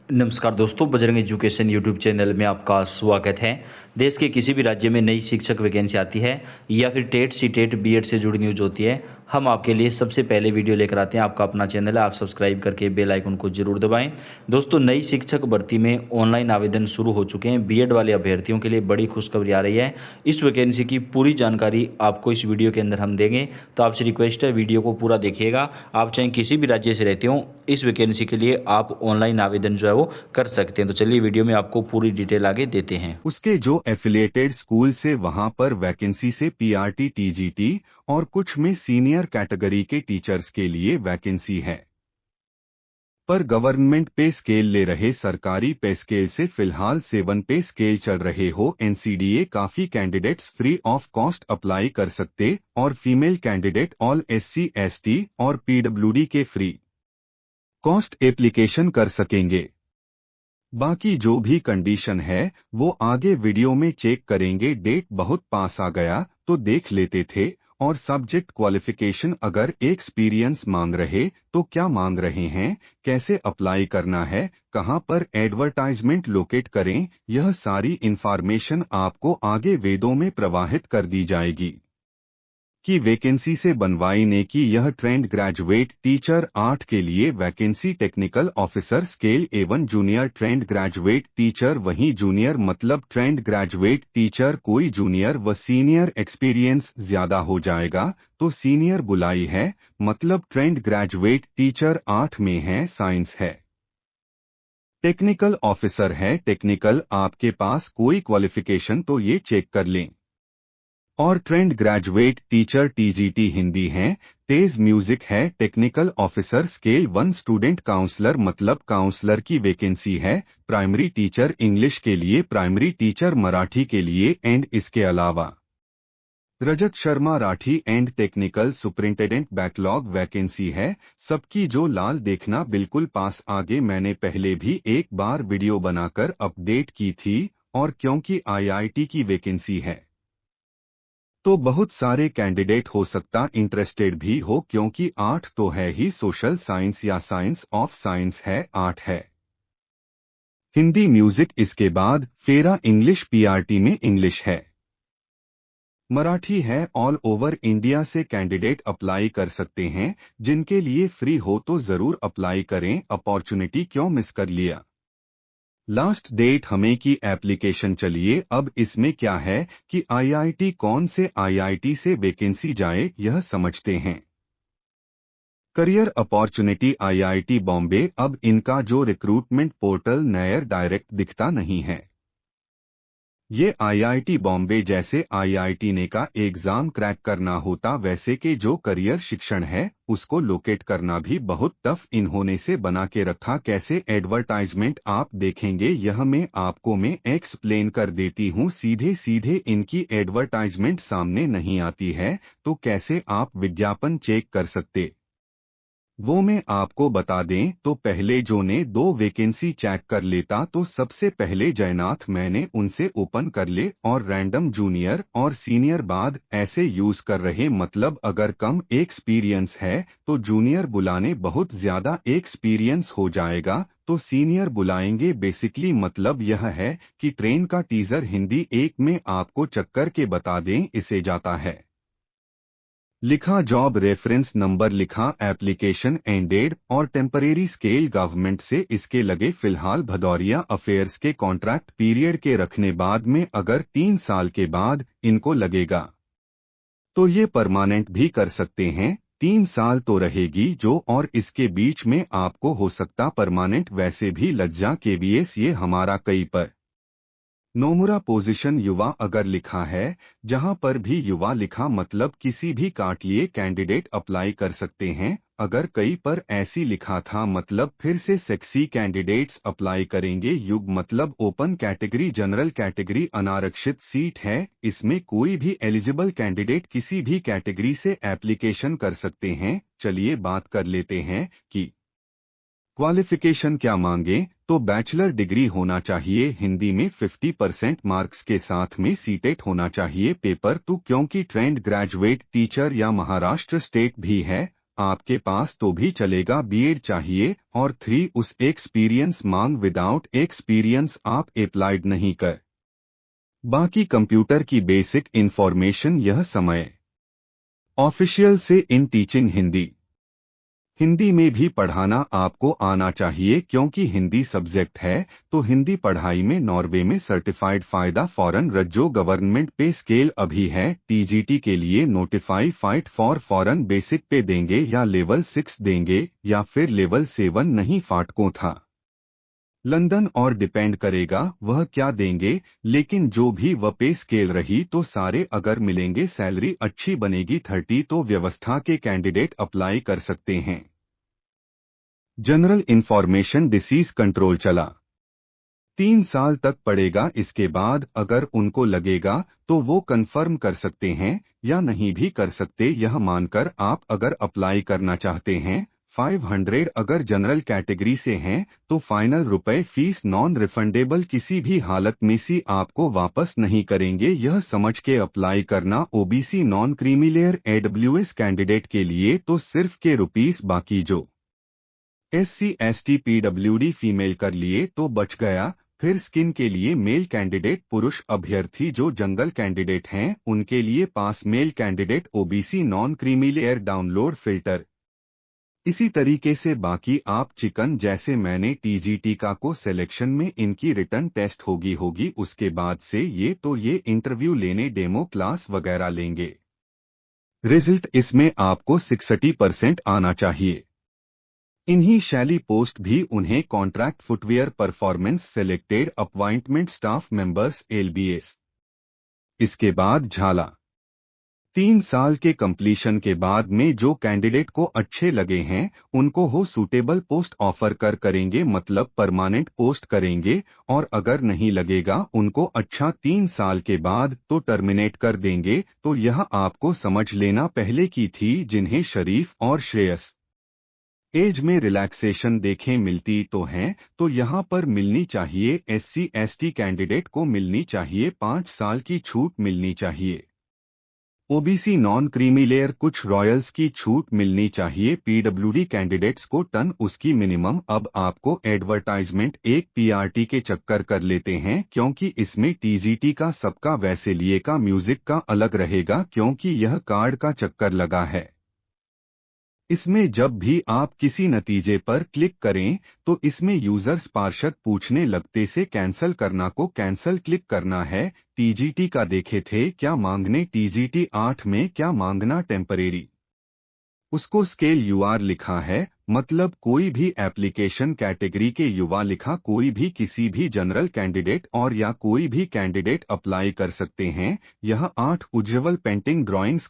नमस्कार दोस्तों, Bajrang education YouTube channel में आपका स्वागत है। देश के किसी भी राज्य में नई शिक्षक वैकेंसी आती है या फिर टेट सी टेट बीएड से जुड़ी न्यूज होती है, हम आपके लिए सबसे पहले वीडियो लेकर आते हैं। आपका अपना चैनल है, आप सब्सक्राइब करके बेल आइकन को जरूर दबाएं। दोस्तों, नई शिक्षक भर्ती में ऑनलाइन आवेदन शुरू हो चुके हैं। बीएड वाले अभ्यर्थियों के लिए बड़ी खुशखबरी आ रही है। इस वैकेंसी की पूरी जानकारी आपको इस वीडियो के अंदर हम देंगे, तो आपसे रिक्वेस्ट है वीडियो को पूरा देखिएगा। आप चाहे किसी भी राज्य से रहते हो, इस वैकेंसी के लिए आप ऑनलाइन आवेदन जो है वो कर सकते हैं। तो चलिए वीडियो में आपको पूरी डिटेल आगे देते हैं। उसके जो एफिलिएटेड स्कूल से वहां पर वैकेंसी से पीआरटी टीजीटी और कुछ में सीनियर कैटेगरी के टीचर्स के लिए वैकेंसी है। पर गवर्नमेंट पे स्केल ले रहे सरकारी पे स्केल से फिलहाल 7 पे स्केल चल रहे हो एनसीडीए काफी candidates free of cost apply कर सकते और female candidate all SC ST और पीडब्ल्यूडी के फ्री कॉस्ट एप्लीकेशन कर सकेंगे। बाकी जो भी कंडीशन है वो आगे वीडियो में चेक करेंगे। डेट बहुत पास आ गया तो देख लेते थे। और सब्जेक्ट क्वालिफिकेशन अगर एक्सपीरियंस मांग रहे तो क्या मांग रहे हैं, कैसे अप्लाई करना है, कहां पर एडवर्टाइजमेंट लोकेट करें, यह सारी इंफॉर्मेशन आपको आगे वेदों में प्रवाहित कर दी जाएगी। की वैकेंसी से बनवाई ने की यह ट्रेंड ग्रेजुएट टीचर 8 के लिए vacancy technical officer scale A1 junior trend graduate teacher, वहीं जूनियर मतलब ट्रेंड ग्रेजुएट टीचर कोई जूनियर व सीनियर एक्सपीरियंस ज्यादा हो जाएगा तो सीनियर बुलाई है, मतलब ट्रेंड ग्रेजुएट टीचर 8 में है, साइंस है। टेक्निकल ऑफिसर है, टेक्निकल आपके पास कोई क्वालिफिकेशन तो ये चेक कर लें। और trained graduate teacher TGT Hindi है, तेज म्यूजिक है। Technical officer scale 1 student counsellor मतलब काउंसलर की वैकेंसी है। प्राइमरी टीचर इंग्लिश के लिए, प्राइमरी टीचर मराठी के लिए एंड इसके अलावा Rajat Sharma Rathi and technical superintendent backlog vacancy है। सबकी जो लाल देखना बिल्कुल पास। आगे मैंने पहले भी एक बार वीडियो बनाकर अपडेट की थी और क्योंकि आईआईटी की वैकेंसी है तो बहुत सारे कैंडिडेट हो सकता इंटरेस्टेड भी हो, क्योंकि 8 तो है ही, सोशल साइंस या साइंस ऑफ साइंस है, 8 है। हिंदी म्यूजिक इसके बाद फेरा इंग्लिश पीआरटी में इंग्लिश है। मराठी है। ऑल ओवर इंडिया से कैंडिडेट अप्लाई कर सकते हैं। जिनके लिए फ्री हो तो जरूर अप्लाई करें, अपॉर्चुनिटी क्यों मिस कर लिया। लास्ट डेट हमें की एप्लीकेशन। चलिए अब इसमें क्या है कि आईआईटी कौन से आईआईटी से वैकेंसी जाए यह समझते हैं। Career opportunity IIT Bombay. अब इनका जो रिक्रूटमेंट पोर्टल नयर डायरेक्ट दिखता नहीं है। ये आईआईटी बॉम्बे जैसे आईआईटी ने का एग्जाम क्रैक करना होता वैसे के जो करियर शिक्षण है उसको लोकेट करना भी बहुत टफ इन्होंने से बना के रखा। कैसे एडवर्टाइजमेंट आप देखेंगे यह मैं आपको एक्सप्लेन कर देती हूँ। सीधे सीधे इनकी एडवर्टाइजमेंट सामने नहीं आती है तो कैसे आप विज्ञापन चेक कर सकते वो मैं आपको बता दें। तो पहले जो ने 2 वैकेंसी चेक कर लेता तो सबसे पहले जयनाथ मैंने उनसे ओपन कर ले और रैंडम जूनियर और सीनियर बाद ऐसे यूज कर रहे, मतलब अगर कम एक्सपीरियंस है तो जूनियर बुलाने, बहुत ज्यादा एक्सपीरियंस हो जाएगा तो सीनियर बुलाएंगे। बेसिकली मतलब यह है कि ट्रेन का टीजर हिंदी 1 में आपको चक्कर के बता दें इसे जाता है। लिखा जॉब रेफरेंस नंबर, लिखा एप्लीकेशन एंडेड और टेम्परेरी स्केल गवर्नमेंट से इसके लगे। फिलहाल भदौरिया अफेयर्स के कॉन्ट्रैक्ट पीरियड के रखने बाद में अगर 3 साल के बाद इनको लगेगा तो ये परमानेंट भी कर सकते हैं। 3 साल तो रहेगी जो, और इसके बीच में आपको हो सकता परमानेंट वैसे भी लग जा। केवीएस ये हमारा कई पर नोमुरा पोजीशन युवा अगर लिखा है, जहां पर भी युवा लिखा मतलब किसी भी काट लिए कैंडिडेट अप्लाई कर सकते हैं। अगर कई पर ऐसी लिखा था मतलब फिर से सेक्सी कैंडिडेट्स अप्लाई करेंगे। युग मतलब ओपन कैटेगरी, जनरल कैटेगरी, अनारक्षित सीट है। इसमें कोई भी एलिजिबल कैंडिडेट किसी भी कैटेगरी से एप्लीकेशन कर सकते हैं। चलिए बात कर लेते हैं कि क्वालिफिकेशन क्या मांगे। तो बैचलर डिग्री होना चाहिए हिंदी में 50% मार्क्स के साथ में सीटेट होना चाहिए पेपर 2, क्योंकि ट्रेंड ग्रेजुएट टीचर या महाराष्ट्र स्टेट भी है। आपके पास तो भी चलेगा, बीएड चाहिए, और 3 उस एक्सपीरियंस मांग, विदाउट एक्सपीरियंस आप अप्लाइड नहीं कर। बाकी कंप्यूटर की बेसिक इंफॉर्मेशन यह समय ऑफिशियल से इन टीचिंग हिंदी में भी पढ़ाना आपको आना चाहिए, क्योंकि हिंदी सब्जेक्ट है तो हिंदी पढ़ाई में नॉर्वे में सर्टिफाइड फायदा फॉरेन रज्जो गवर्नमेंट पे स्केल अभी है। टीजीटी के लिए notify fight for foreign basic पे देंगे या लेवल 6 देंगे या फिर लेवल 7 नहीं फाटकों था लंदन और डिपेंड करेगा वह क्या देंगे, लेकिन जो भी वह पे स्केल रही तो सारे अगर मिलेंगे, सैलरी अच्छी बनेगी 30 तो व्यवस्था के कैंडिडेट अप्लाई कर सकते हैं। जनरल इंफॉर्मेशन डिसीज कंट्रोल चला 3 साल तक पड़ेगा, इसके बाद अगर उनको लगेगा तो वो कंफर्म कर सकते हैं या नहीं भी कर सकते, यह मानकर आप अगर अप्लाई करना चाहते हैं 500 अगर जनरल कैटेगरी से हैं तो फाइनल रुपए फीस नॉन रिफंडेबल किसी भी हालत में सी आपको वापस नहीं करेंगे, यह समझ के अप्लाई करना। OBC non creamy layer AWS candidate के लिए तो सिर्फ के रुपीस, बाकी जो SC ST PWD फीमेल कर लिए तो बच गया। फिर स्किन के लिए मेल कैंडिडेट, पुरुष अभ्यर्थी जो जंगल कैंडिडेट हैं उनके लिए पास male candidate, OBC non creamy layer download filter. इसी तरीके से बाकी आप चिकन जैसे मैंने टीजीटी का को सिलेक्शन में इनकी रिटर्न टेस्ट होगी, उसके बाद से ये इंटरव्यू लेने डेमो क्लास वगैरह लेंगे। रिजल्ट इसमें आपको 60% आना चाहिए। इन्हीं शैली पोस्ट भी उन्हें contract footwear performance selected appointment staff members LBS। इसके बाद झाला 3 साल के कंप्लीशन के बाद में जो कैंडिडेट को अच्छे लगे हैं उनको हो सूटेबल पोस्ट ऑफर करेंगे, मतलब परमानेंट पोस्ट करेंगे, और अगर नहीं लगेगा उनको अच्छा 3 साल के बाद तो टर्मिनेट कर देंगे। तो यह आपको समझ लेना पहले की थी, जिन्हें शरीफ और श्रेयस एज में रिलैक्सेशन देखें मिलती तो हैं तो यहाँ पर मिलनी चाहिए। SC ST कैंडिडेट को मिलनी चाहिए 5 साल की छूट मिलनी चाहिए। ओबीसी नॉन क्रीमीलेयर कुछ रॉयल्स की छूट मिलनी चाहिए। PWD कैंडिडेट्स को टन उसकी मिनिमम। अब आपको एडवर्टाइजमेंट एक PRT के चक्कर कर लेते हैं, क्योंकि इसमें TGT का सबका वैसे लिए का म्यूजिक का अलग रहेगा, क्योंकि यह कार्ड का चक्कर लगा है। इसमें जब भी आप किसी नतीजे पर क्लिक करें तो इसमें यूजर्स पार्षद पूछने लगते से कैंसल करना को कैंसल क्लिक करना है। टीजीटी का देखे थे क्या मांगने, TGT 8 में क्या मांगना टेम्परेरी, उसको स्केल UR लिखा है, मतलब कोई भी एप्लीकेशन कैटेगरी के युवा लिखा, कोई भी किसी भी जनरल कैंडिडेट और या कोई भी कैंडिडेट अप्लाई कर सकते हैं। यह 8 उज्ज्वल पेंटिंग ड्राइंग्स